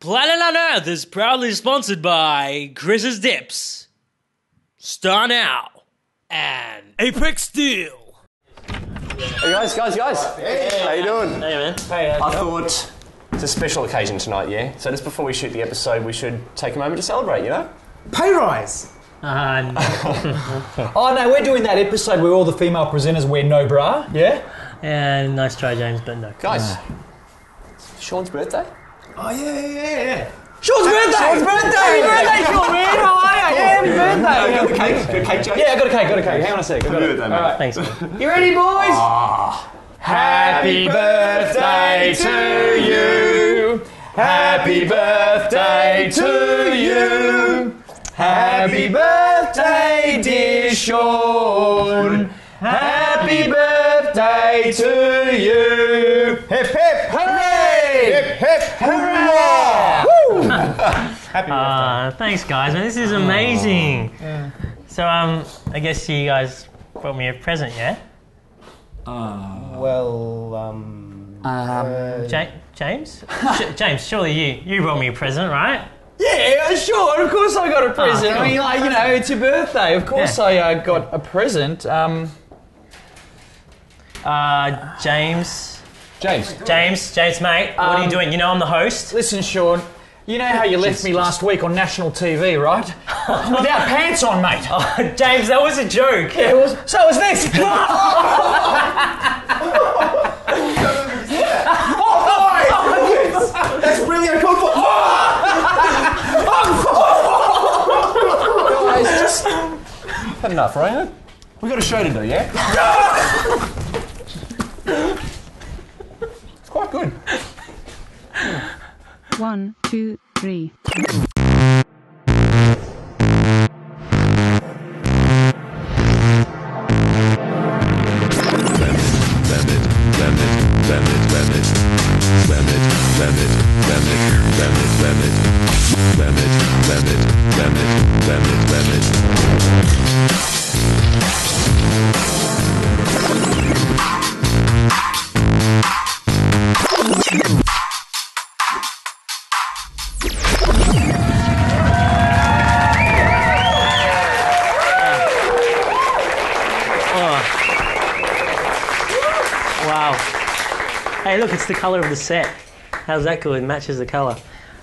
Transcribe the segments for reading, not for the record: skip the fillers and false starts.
Planet Unearth is proudly sponsored by Chris's Dips, Star Now, and Apex Steel. Hey guys. Hey. How you doing? Hey man. Hey. I thought it's a special occasion tonight, yeah? So just before we shoot the episode, we should take a moment to celebrate, you know? Pay rise! No. Oh no, we're doing that episode where all the female presenters wear no bra, yeah? Yeah, nice try, James, but no. Guys, it's Sean's birthday? Oh yeah. Sean's birthday! Sean's birthday! Happy birthday, Sean, man! How are you? Yeah, happy birthday! You got the cake? Got a cake, Jake? Yeah, I got a cake. Hang on a sec. I got it. All right. Thanks, man. You ready, boys? Happy birthday to you. Happy birthday to you. Happy birthday, dear Sean. Happy birthday to you. Hip hip hooray! Hip hip hooray! Woo! Happy birthday. Thanks, guys, man. This is amazing. So, I guess you guys brought me a present, yeah? James? James, surely you brought me a present, right? Yeah, sure. Of course I got a present. cool. I mean, like, you know, it's your birthday. Of course I got a present. James, mate, what are you doing? You know I'm the host. Listen, Sean, you know how you left me last week on national TV, right? Without pants on, mate. Oh, James, that was a joke. Yeah, it was. So was this. That's really uncalled for. Guys, just had enough, right? We got a show to do, yeah? It's quite good. 1, 2, 3. Hey, look, it's the colour of the set. How's that cool? It matches the colour.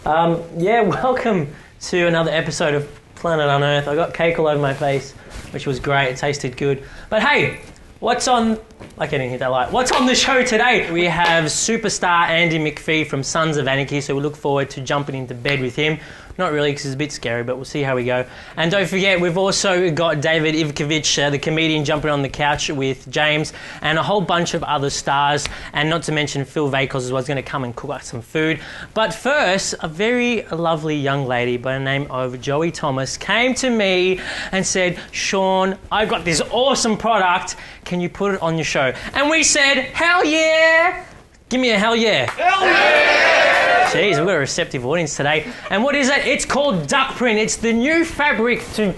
Welcome to another episode of Planet Unearth. I got cake all over my face, which was great. It tasted good. But hey, what's on... I can't even hit that light. What's on the show today? We have superstar Andy McPhee from Sons of Anarchy, so we look forward to jumping into bed with him. Not really, because it's a bit scary, but we'll see how we go. And don't forget, we've also got David Ivkovich, the comedian, jumping on the couch with James, and a whole bunch of other stars, and not to mention Phil Vakos as well is going to come and cook us some food. But first, a very lovely young lady by the name of Joey Thomas came to me and said, Sean, I've got this awesome product, can you put it on your show? And we said, hell yeah! Give me a hell yeah. Hell yeah! Jeez, we've got a receptive audience today. And what is it? It's called duck print. It's the new fabric to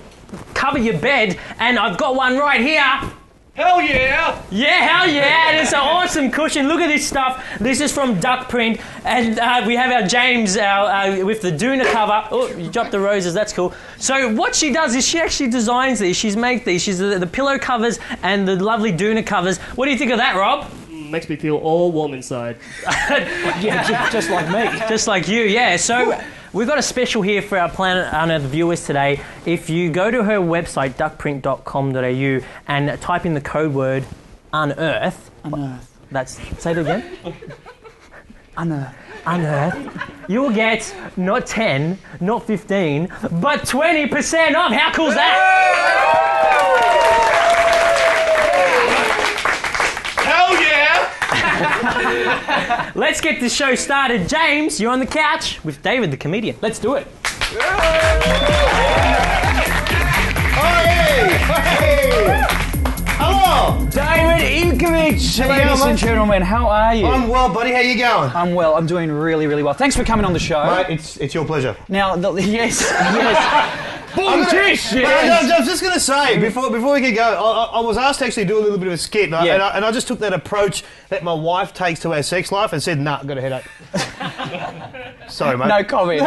cover your bed. And I've got one right here. Hell yeah! Yeah, hell yeah! And it's an awesome cushion. Look at this stuff. This is from Duck Print. And we have our James with the Doona cover. Oh, you dropped the roses. That's cool. So what she does is she actually designs these. She's made these. She's the pillow covers and the lovely Doona covers. What do you think of that, Rob? Makes me feel all warm inside. Yeah, just like me. Just like you, yeah. So we've got a special here for our Planet Unearth viewers today. If you go to her website, duckprint.com.au, and type in the code word UNEarth. Say it again. Unearth. You'll get not 10, not 15, but 20% off. How cool is that? Hell yeah! Let's get the show started. James, you're on the couch with David the comedian. Let's do it. Hello! David Ivkovich! Ladies and gentlemen, how are you? I'm well, buddy. How you going? I'm well. I'm doing really, really well. Thanks for coming on the show. Mate, it's your pleasure. Now, yes. Bullshit! I was just going to say, before we could go, I was asked to actually do a little bit of a skit, and I just took that approach that my wife takes to our sex life and said, nah, I've got a headache. Sorry, mate. No comment.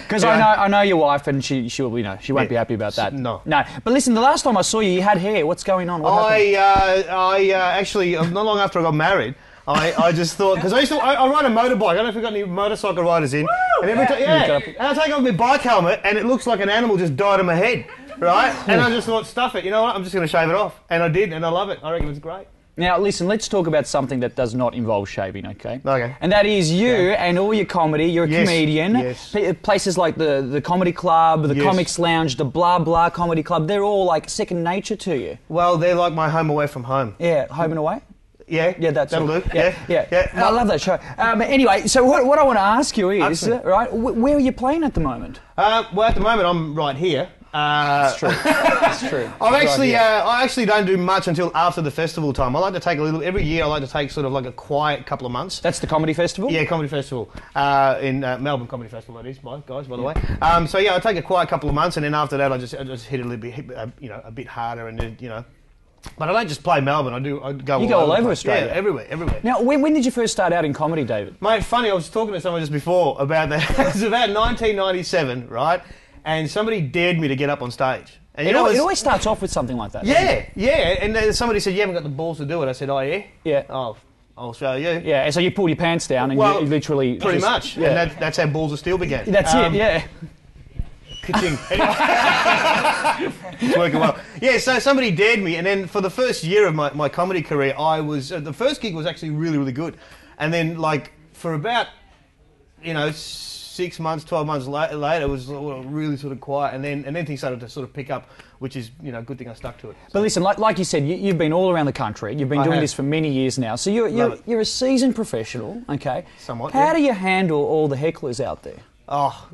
Because I know your wife, and she won't be happy about that. No. But listen, the last time I saw you had hair. What's going on? What happened? I actually, not long after I got married, I just thought, because I ride a motorbike. I don't know if we've got any motorcycle riders in. And every time, and I take off my bike helmet, and it looks like an animal just died on my head, right? And I just thought, stuff it. You know what? I'm just going to shave it off, and I did, and I love it. I reckon it's great. Now, listen, let's talk about something that does not involve shaving, okay? Okay. And that is you and all your comedy. You're a comedian. Yes. Places like the Comedy Club, the Comics Lounge, the Blah Blah Comedy Club, they're all like second nature to you. Well, they're like my home away from home. Yeah, home and away? Yeah, that'll do. Yeah. I love that show. Anyway, so what I want to ask you is, right, where are you playing at the moment? Well, at the moment, I'm right here. That's true. That's true. I actually don't do much until after the festival time. I like to take every year I like to take sort of like a quiet couple of months. That's the Comedy Festival? Yeah, Comedy Festival. In Melbourne Comedy Festival, that is, by the way. So yeah, I take a quiet couple of months, and then after that I just hit it a little bit, a bit harder, and then, But I don't just play Melbourne. I go. You go all over Australia. Yeah, everywhere. Now, when did you first start out in comedy, David? Mate, funny. I was talking to someone just before about that. It was about 1997, right? And somebody dared me to get up on stage. And it always starts off with something like that. Yeah. And then somebody said, "You haven't got the balls to do it." I said, "Oh yeah." Yeah. Oh, I'll show you. Yeah. And so you pulled your pants down and you literally pretty much. Yeah. And that's how Balls of Steel began. That's it. Yeah. Ka-ching. It's working well. Yeah, so somebody dared me, and then for the first year of my comedy career, I was the first gig was actually really, really good, and then like for about 6 months, 12 months later, it was really sort of quiet, and then things started to sort of pick up, which is a good thing I stuck to it. So. But listen, like you said, you've been all around the country. You've been doing this for many years now, so you're a seasoned professional, okay? Somewhat. How do you handle all the hecklers out there? Oh,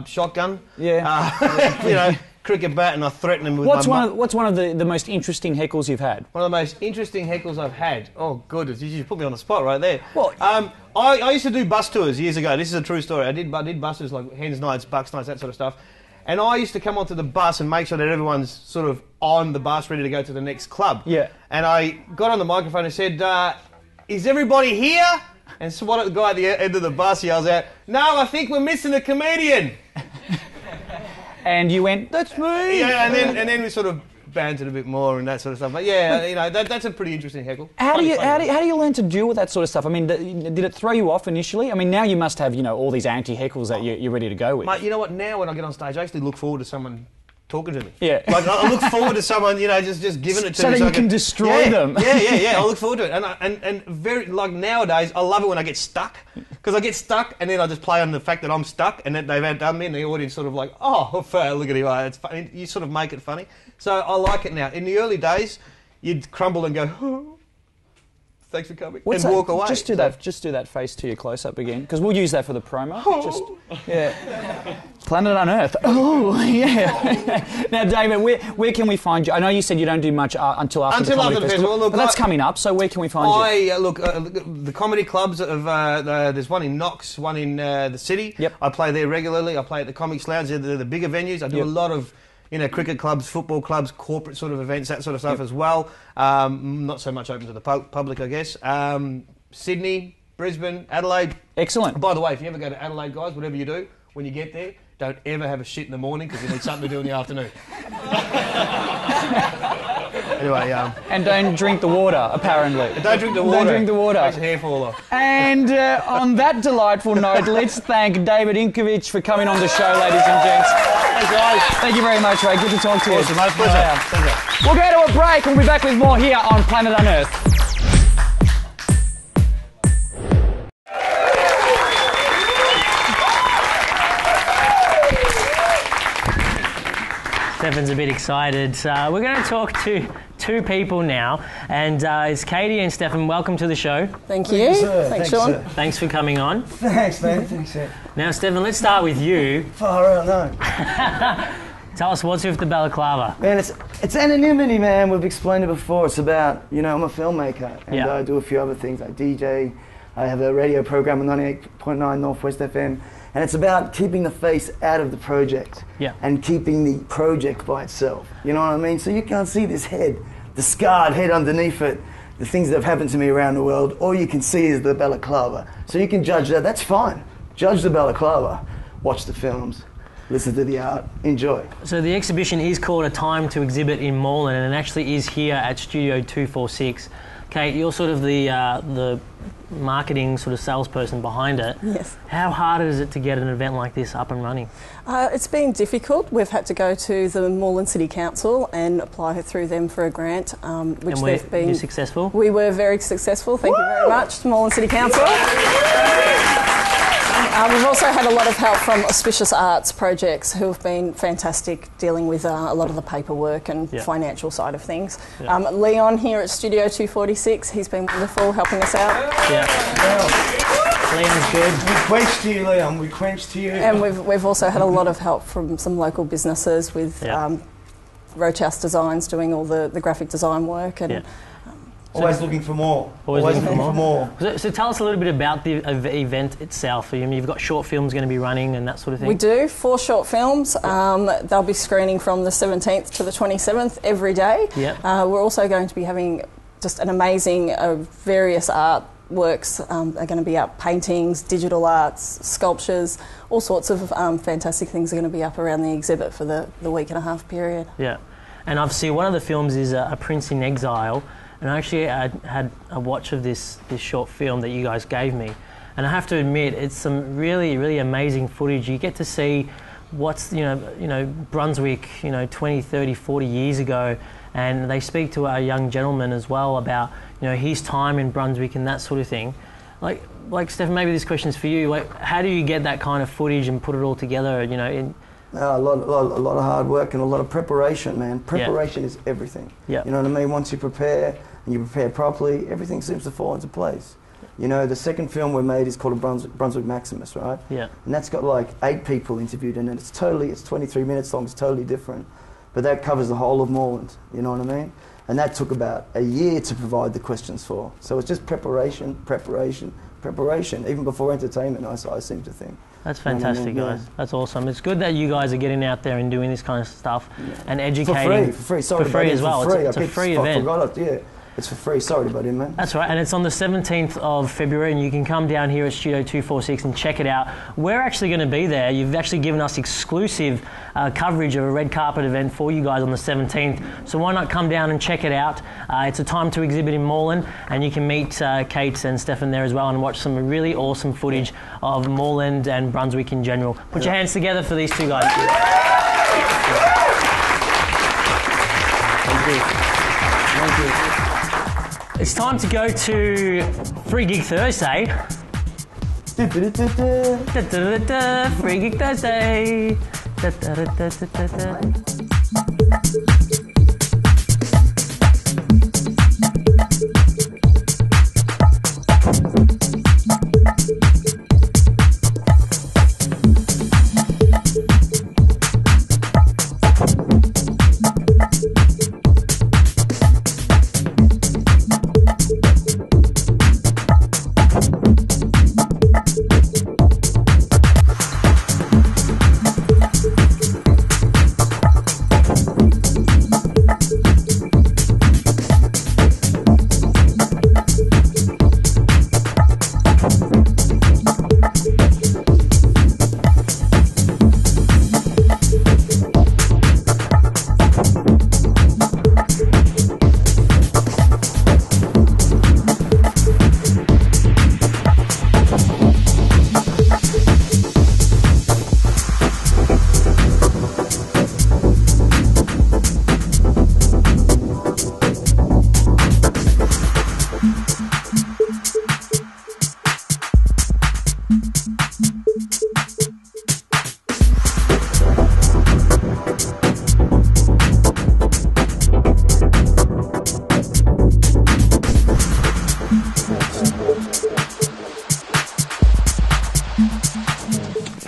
shotgun. Yeah. Cricket bat, and I threaten them with what's one of the most interesting heckles you've had? One of the most interesting heckles I've had. Oh goodness, you just put me on the spot right there. Well, I used to do bus tours years ago. This is a true story. I did buses like Hens Nights, Bucks Nights, that sort of stuff. And I used to come onto the bus and make sure that everyone's sort of on the bus, ready to go to the next club. Yeah. And I got on the microphone and said, "Is everybody here?" And so the guy at the end of the bus yells out, "No, I think we're missing a comedian." And you went, "That's me." Yeah, and then we sort of bantered a bit more and that sort of stuff. But yeah, that's a pretty interesting heckle. How do you learn to deal with that sort of stuff? I mean, did it throw you off initially? I mean, now you must have all these anti-heckles that you're ready to go with. Mate, you know what? Now when I get on stage, I actually look forward to someone talking to me. Yeah. Like I look forward to someone, just giving it to me so that you can destroy them. Yeah. I look forward to it, and very like nowadays, I love it when I get stuck, because I get stuck, and then I just play on the fact that I'm stuck, and that they've outdone me, and the audience sort of like, "Oh, fair, look at him, it's funny." You sort of make it funny, so I like it now. In the early days, you'd crumble and go, "Oh, thanks for coming," and walk away. Just do that face to your close-up again, because we'll use that for the promo. Oh. Planet Unearth. Oh, yeah. Now, David, where can we find you? I know you said you don't do much until after the Comedy Festival. Look, but that's coming up, so where can we find you? Look, the comedy clubs, there's one in Knox, one in the city. Yep. I play there regularly. I play at the Comics Lounge. They're the bigger venues. I do a lot of cricket clubs, football clubs, corporate sort of events, that sort of stuff as well. Not so much open to the public, I guess. Sydney, Brisbane, Adelaide. Excellent. By the way, if you ever go to Adelaide, guys, whatever you do, when you get there, don't ever have a shit in the morning, because you need something to do in the afternoon. Anyway, and don't drink the water, apparently. Don't drink the water. Don't drink the water. Makes your hair fall off. And on that delightful note, let's thank David Ivkovich for coming on the show, ladies and gents. Thanks, guys. Thank you very much, Ray. Good to talk to you. Awesome, mate. Pleasure. We'll go to a break and we'll be back with more here on Planet Unearth. Stefan's a bit excited. We're going to talk to two people now, and it's Katie and Stefan. Welcome to the show. Thank you. Thanks, Sean. Sir. Thanks for coming on. Thanks, man. Thanks, sir. Now, Stefan, let's start with you. Far out, no. Tell us what's with the balaclava. Man, it's anonymity, man. We've explained it before. It's about, I'm a filmmaker, and I do a few other things. I DJ. I have a radio program on 98.9 Northwest FM. And it's about keeping the face out of the project and keeping the project by itself. You know what I mean? So you can't see this head, the scarred head underneath it, the things that have happened to me around the world. All you can see is the balaclava. So you can judge that. That's fine. Judge the balaclava. Watch the films. Listen to the art. Enjoy. So the exhibition is called A Time to Exhibit in Moreland, and it actually is here at Studio 246. Kate, you're sort of the marketing sort of salesperson behind it. Yes. How hard is it to get an event like this up and running? It's been difficult. We've had to go to the Moreland City Council and apply through them for a grant, which they've been... You successful? We were very successful. Thank you very much to Moreland City Council. We've also had a lot of help from Auspicious Arts Projects, who have been fantastic dealing with a lot of the paperwork and financial side of things. Leon here at Studio 246, he's been wonderful helping us out. Leon's good. We quenched you, Leon. We quenched you. And we've also had a lot of help from some local businesses with Roachhouse Designs doing all the graphic design work. And always looking for more. Always looking for more. So tell us a little bit about the event itself. You've got short films going to be running and that sort of thing. We do, 4 short films. They'll be screening from the 17th to the 27th every day. We're also going to be having just an amazing various artworks. Are going to be up paintings, digital arts, sculptures, all sorts of fantastic things are going to be up around the exhibit for the week and a half period. Yeah, and obviously one of the films is A Prince in Exile. And I actually had a watch of this short film that you guys gave me. And I have to admit, it's some really, really amazing footage. You get to see what's, you know, Brunswick, 20, 30, 40 years ago. And they speak to a young gentleman as well about, his time in Brunswick and that sort of thing. Like Stephen, maybe this question is for you. Like, how do you get that kind of footage and put it all together, in... A lot of hard work and a lot of preparation, man. Preparation is everything. You know what I mean? Once you prepare and you prepare properly, everything seems to fall into place. The second film we made is called Brunswick Maximus, right? And that's got like 8 people interviewed in it. It's 23 minutes long. It's totally different, but that covers the whole of Moreland. You know what I mean? And that took about a year to provide the questions for. So it's just preparation, even before entertainment. I seem to think. That's fantastic, guys. That's awesome. It's good that you guys are getting out there and doing this kind of stuff and educating. For free. Sorry, for free as well. Free. It's a free event. I forgot it, It's for free. Sorry, buddy, man. That's right, and it's on the 17th of February, and you can come down here at Studio 246 and check it out. We're actually going to be there. You've actually given us exclusive coverage of a red carpet event for you guys on the 17th, so why not come down and check it out? It's A Time to Exhibit in Moreland, and you can meet Kate and Stefan there as well and watch some really awesome footage of Moreland and Brunswick in general. Put your hands together for these two guys. Thank you. It's time to go to Free Gig Thursday. Free Gig Thursday.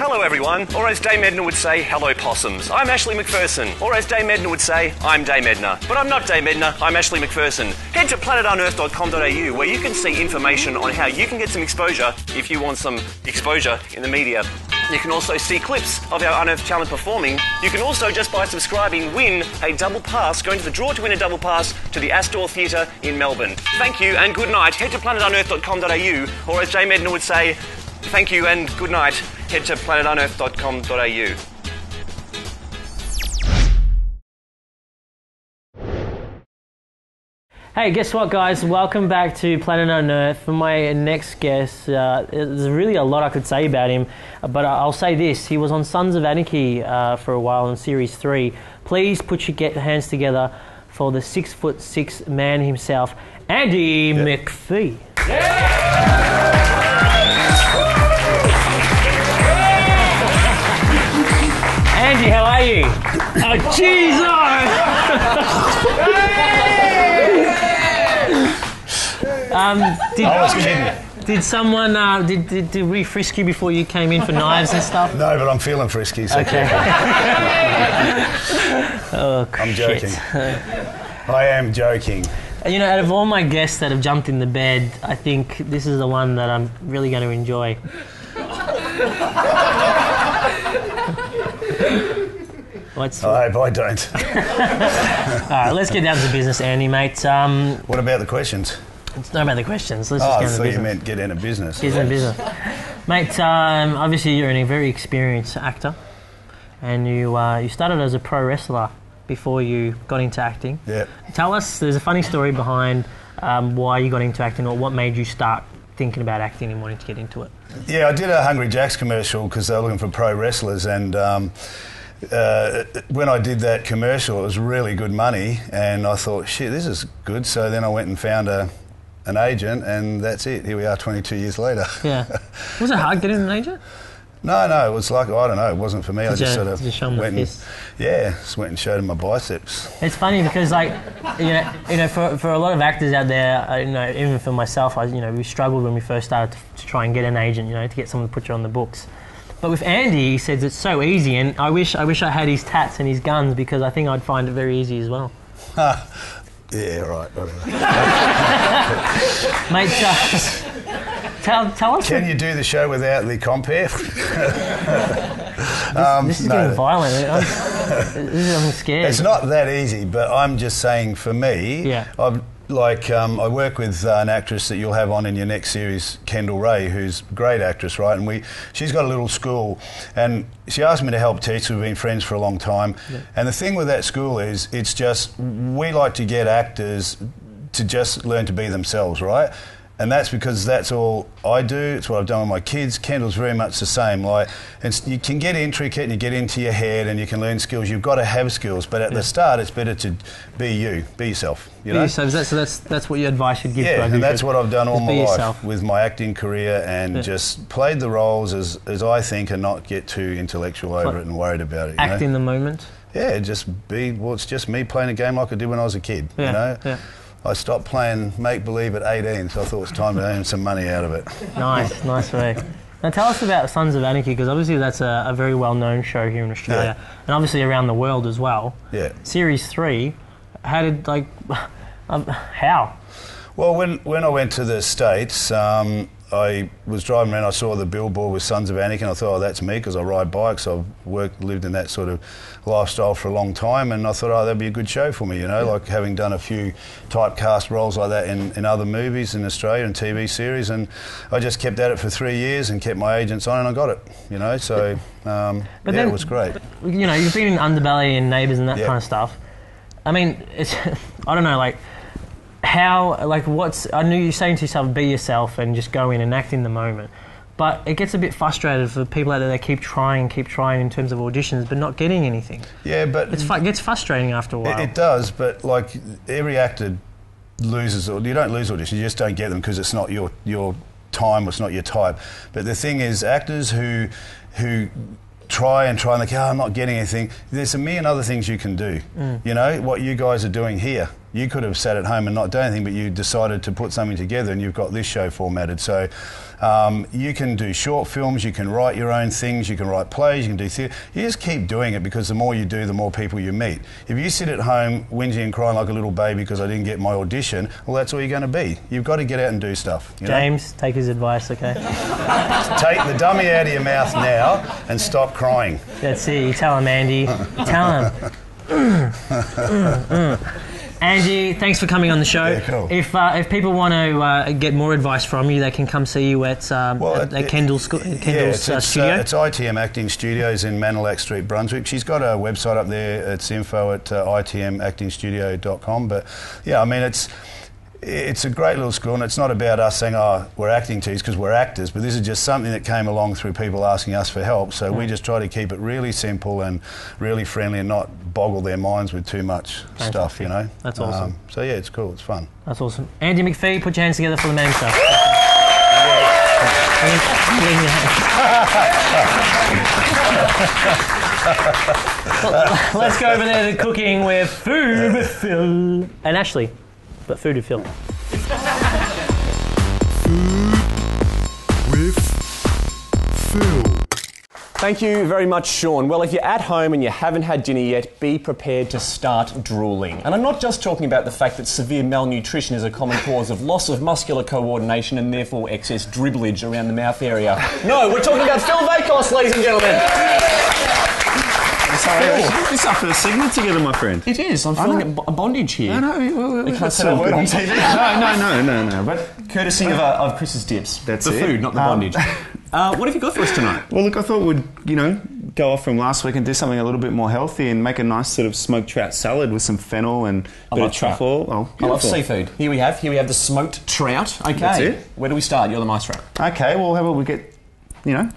Hello everyone, or as Dame Edna would say, hello possums. I'm Ashley McPherson, or as Dame Edna would say, I'm Dame Edna. But I'm not Dame Edna, I'm Ashley McPherson. Head to planetunearth.com.au where you can see information on how you can get some exposure if you want some exposure in the media. You can also see clips of our Unearth talent performing. You can also, just by subscribing, win a double pass, going to the draw to win a double pass to the Astor Theatre in Melbourne. Thank you and good night. Head to planetunearth.com.au, or as Dame Edna would say, thank you and good night. Head to planetunearth.com.au. Hey, guess what, guys? Welcome back to Planet Unearth. For my next guest, there's really a lot I could say about him, but I'll say this. He was on Sons of Anarchy for a while in Series 3. Please put your hands together for the 6'6" man himself, Andy McPhee. Andy, how are you? Oh, Jesus! Did someone did we frisk you before you came in for knives and stuff? No, but I'm feeling frisky. So okay. Oh, I'm joking. I am joking. You know, out of all my guests that have jumped in the bed, I think this is the one that I'm really going to enjoy. I hope I don't. All right, let's get down to business, Andy, mate. What about the questions? It's not about the questions. Let's I just thought get into you meant get into business. Get into business. Mate, obviously you're a very experienced actor, and you started as a pro wrestler before you got into acting. Yeah. Tell us, there's a funny story behind why you got into acting, or what made you start thinking about acting and wanting to get into it. Yeah, I did a Hungry Jack's commercial because they were looking for pro wrestlers, and when I did that commercial, it was really good money, and I thought, shit, this is good. So then I went and found an agent, and that's it. Here we are 22 years later. Yeah. Was it hard getting an agent? No, it was like, I don't know, it wasn't for me. I just sort of went and showed him my biceps. It's funny because, like, you know, for a lot of actors out there, even for myself, we struggled when we first started to try and get an agent, to get someone to put you on the books. But with Andy, he says it's so easy, and I wish I had his tats and his guns, because I think I'd find it very easy as well. Yeah, right. Mate, tell us. Can you do the show without the compare? This is getting violent. I'm scared. It's not that easy, but I'm just saying, for me, I work with an actress that you'll have on in your next series, Kendall Ray, who's a great actress, right? And she's got a little school, and she asked me to help teach. We've been friends for a long time. Yeah. And the thing with that school is, it's just, we like to get actors to just learn to be themselves, right? And that's because that's all I do. It's what I've done with my kids. Kendall's very much the same. And you can get intricate and you get into your head and you can learn skills. You've got to have skills, but at the start, it's better to be you, be yourself. Be yourself. So that's what your advice you'd give. Yeah, and that's what I've done all my life with my acting career, and just played the roles as I think, and not get too intellectual over it and worried about it. Act in the moment. Yeah, it's just me playing a game like I did when I was a kid. Yeah. I stopped playing make-believe at 18, so I thought it was time to earn some money out of it. Nice way. Now tell us about Sons of Anarchy, because obviously that's a very well-known show here in Australia, and obviously around the world as well. Yeah. Series 3, how? Well, when I went to the States, I was driving around, I saw the billboard with Sons of Anarchy, and I thought, that's me, because I ride bikes. I've lived in that sort of lifestyle for a long time, and I thought, that'd be a good show for me, like having done a few typecast roles like that in other movies in Australia and TV series, and I just kept at it for 3 years and kept my agents on, and I got it, so it was great. You've been in Underbelly and Neighbours and that kind of stuff. I mean, it's I don't know, I knew you're saying to yourself, be yourself and just go in and act in the moment. But it gets a bit frustrated for people out there that keep trying in terms of auditions, but not getting anything. Yeah, but it gets frustrating after a while. It does, but every actor loses, or you don't lose auditions, you just don't get them because it's not your time, it's not your type. But the thing is, actors who try and I'm not getting anything. There's a million other things you can do. What you guys are doing here. You could have sat at home and not done anything, but you decided to put something together, and you've got this show formatted. So you can do short films, you can write your own things, you can write plays, you can do theatre. You just keep doing it, because the more you do, the more people you meet. If you sit at home whinging and crying like a little baby because I didn't get my audition, well, that's all you're going to be. You've got to get out and do stuff. James, take his advice, okay? Take the dummy out of your mouth now and stop crying. That's it. You tell him, Andy. You tell him. Andy, thanks for coming on the show. Yeah, cool. If people want to get more advice from you, they can come see you at Kendall's studio. It's ITM Acting Studios in Manilac Street, Brunswick. She's got a website up there. It's info@itmactingstudio.com. But yeah, I mean, it's a great little school, and it's not about us saying, oh, we're acting teachers, because we're actors, but this is just something that came along through people asking us for help. So we just try to keep it really simple and really friendly and not boggle their minds with too much stuff, you know. That's awesome. So yeah, it's cool, it's fun. That's awesome. Andy McPhee, put your hands together for the man stuff. Let's go over there to cooking with Food with Phil and Ashley. But food with Phil. Food with Phil. Thank you very much, Sean. Well, if you're at home and you haven't had dinner yet, be prepared to start drooling. And I'm not just talking about the fact that severe malnutrition is a common cause of loss of muscular coordination and therefore excess dribblage around the mouth area. No, we're talking about Phil Vakos, ladies and gentlemen. This is our first segment together, my friend. It is. I'm feeling a bondage here. No, we can't say that word on TV. No. But courtesy of Chris's dips. That's the food, not the bondage. What have you got for us tonight? Well, look, I thought we'd, go off from last week and do something a little bit more healthy and make a nice sort of smoked trout salad with some fennel and a bit of truffle. Oh, I love seafood. Here we have the smoked trout. Okay. That's it. Where do we start? You're the maestro. Okay, well, how about we get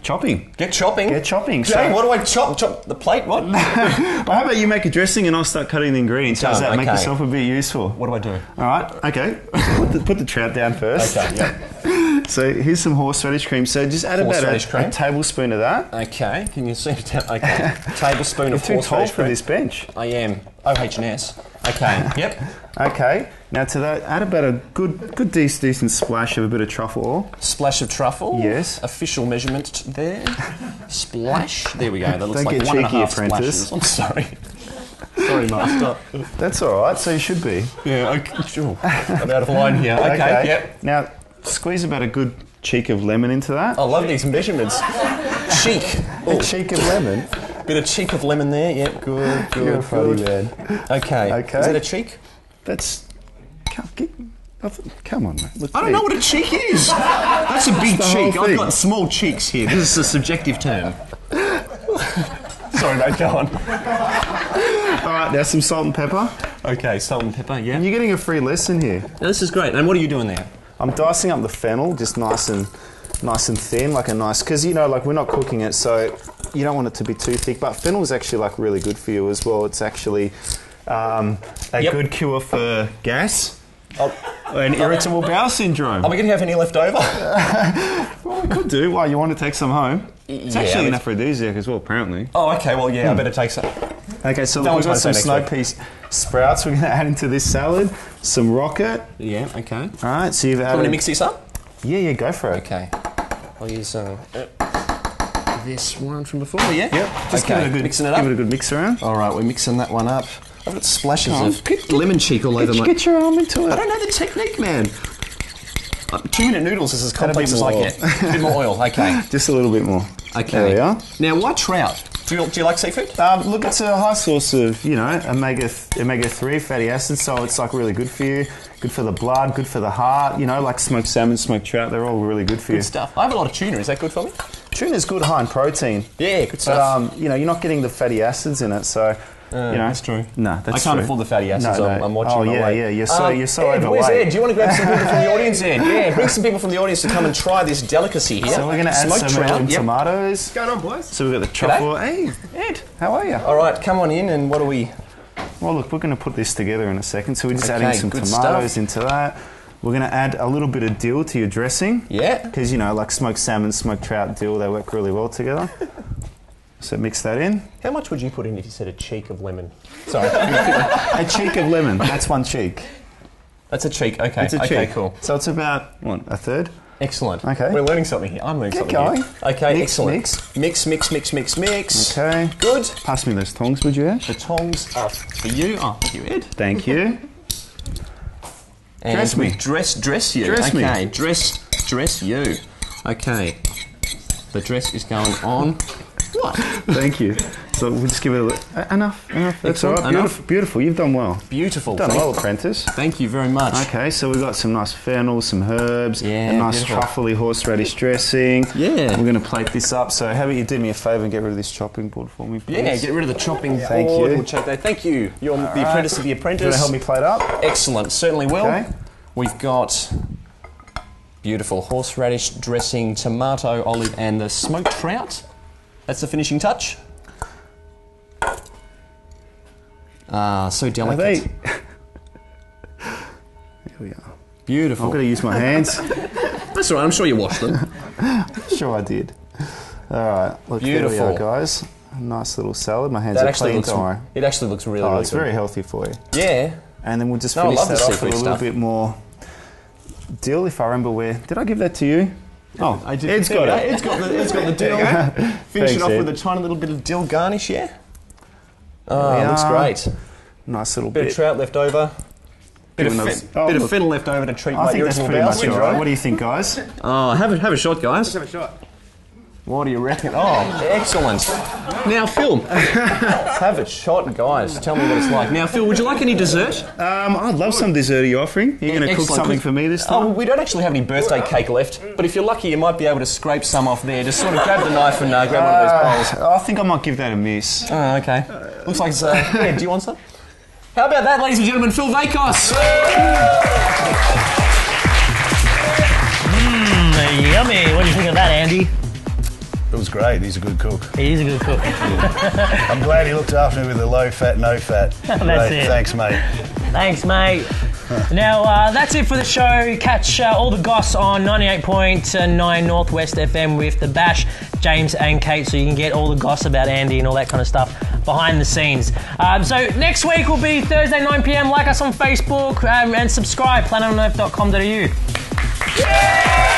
chopping. Get chopping? Get chopping. Jay, what do I chop? Chop the plate? What? Well, how about you make a dressing and I'll start cutting the ingredients? How's that? Make yourself a bit useful. What do I do? All right, okay. Put the trout down first. Okay, yeah. So here's some horseradish cream. So just add about a tablespoon of that. Okay, can you see it? Okay, tablespoon of horseradish cream. You're too tall for this bench. I am. OH&S. Okay, yep. Okay, now to that, add about a good decent splash of a bit of truffle oil. Splash of truffle? Yes. Official measurement there. Splash. There we go. That looks Don't like get 1.5 cheeky, apprentice. splashes. I'm sorry. Sorry, master. That's all right, so you should be. Yeah, okay, sure. I'm out of line here. Okay, yep. Now, squeeze about a good cheek of lemon into that. I love these measurements. Cheek. A cheek of lemon. Bit of cheek of lemon there. Yep, good. You're a funny man. Okay. Is that a cheek? That's... Come on, mate. I don't know what a cheek is. That's a big cheek. I've got small cheeks here. This is a subjective term. Sorry, mate, go on. All right, now some salt and pepper. Okay, salt and pepper, yeah. And you're getting a free lesson here. Now, this is great. And what are you doing there? I'm dicing up the fennel, just nice and thin, like a nice... Because, we're not cooking it, so you don't want it to be too thick. But fennel is actually, really good for you as well. It's actually a good cure for gas. And irritable bowel syndrome. Are we going to have any left over? Well, we could do. Why, you want to take some home? It's actually an aphrodisiac as well, apparently. Oh, okay. Well, yeah, I better take some. Okay, so we've got some snow peas sprouts we're going to add into this salad. Some rocket. Yeah, okay. All right, so you've added... Want me to mix this up? Yeah, go for it. Okay. I'll use this one from before, yeah? Yep. Just give it a good, mixing it up. Give it a good mix around. All right, we're mixing that one up. I've got splashes of lemon cheek all over my... Get your arm into it. I don't know the technique, man. 2-minute noodles is as complex as I get. A bit more oil, okay. Just a little bit more. Okay. There we are. Now, why trout? Do you like seafood? Look, it's a high source of, omega-3 fatty acids, so it's really good for you, good for the blood, good for the heart, like smoked salmon, smoked trout, they're all really good for you. Good stuff. I have a lot of tuna, is that good for me? Tuna's good high in protein. Yeah, good stuff. But, you're not getting the fatty acids in it, so... that's true. No, that's true. I can't afford the fatty acids. No. I'm watching my weight. Yeah, you're so Ed, overweight. Where's Ed? Do you want to grab some people from the audience, Ed? Yeah, bring some people from the audience to come and try this delicacy here. So we're going to add some tomatoes. What's going on, boys? So we've got the truffle. Hey, Ed, how are you? All right, come on in, and what are we... Well, look, we're going to put this together in a second. So we're just adding some tomatoes into that. We're going to add a little bit of dill to your dressing. Yeah. Because, smoked salmon, smoked trout, dill, they work really well together. So mix that in. How much would you put in if you said a cheek of lemon? Sorry. A cheek of lemon. That's one cheek. That's a cheek. Okay. It's a cheek. Okay, cool. So it's about, what, a third? Excellent. Okay. We're learning something here. I'm learning Get something going. here. Okay, Mix, excellent. Mix. Okay. Good. Pass me those tongs, would you, Ash? The tongs are for you. Oh, thank you, Ed. Thank you. And Dress me. Dress you. Dress me. Okay, dress you. Okay. The dress is going on. What? Thank you. So we'll just give it a look. Enough. That's all right. Beautiful. You've done well. Beautiful. You've done well, apprentice. Thank you very much. Okay, so we've got some nice fennel, some herbs, a nice truffly horseradish dressing. Yeah. We're going to plate this up. So how about you do me a favour and get rid of this chopping board for me, please? Yeah, get rid of the chopping board. Thank you. We'll check that. Thank you. You're the apprentice of the apprentice. Do you want to help me plate up? Excellent. Certainly will. Okay. We've got beautiful horseradish dressing, tomato, olive, and the smoked trout. That's the finishing touch. Ah, so delicate. Here we are. Beautiful. I'm going to use my hands. That's all right. I'm sure you washed them. Sure I did. All right. Look, Beautiful. There we are, guys. A nice little salad. My hands That are actually clean, looks. don't worry. It actually looks really, Oh, really it's good. very healthy for you. Yeah. And then we'll just I finish love the that off seafood with a little stuff. bit more dill, if I remember where. Did I give that to you? Oh, I did. Ed's got it. Ed's got the dill. Finish it off with a tiny little bit of dill garnish, yeah? Oh, looks great. Nice little bit of trout left over. Bit of fennel left over to treat my irritable bowels. Much right. What do you think, guys? Oh, have a shot, guys. Let's have a shot. What do you reckon? Oh, excellent. Now, Phil, have a shot, guys. Tell me what it's like. Now, Phil, would you like any dessert? I'd love some dessert. Are you offering? You're going to cook something for me this time? Oh, we don't actually have any birthday cake left, but if you're lucky, you might be able to scrape some off there. Just sort of grab the knife and grab one of those bowls. I think I might give that a miss. Oh, okay. Looks like it's... yeah, do you want some? How about that, ladies and gentlemen? Phil Vakos. Yummy. What do you think of that, Andy? It was great. He's a good cook. He's a good cook. I'm glad he looked after me with the low fat, no fat. That's it. Thanks, mate. Thanks, mate. Now, that's it for the show. Catch all the goss on 98.9 Northwest FM with the Bash, James and Kate, so you can get all the goss about Andy and all that kind of stuff behind the scenes. So next week will be Thursday, 9 p.m. Like us on Facebook and subscribe, planetonearth.com.au. Yeah!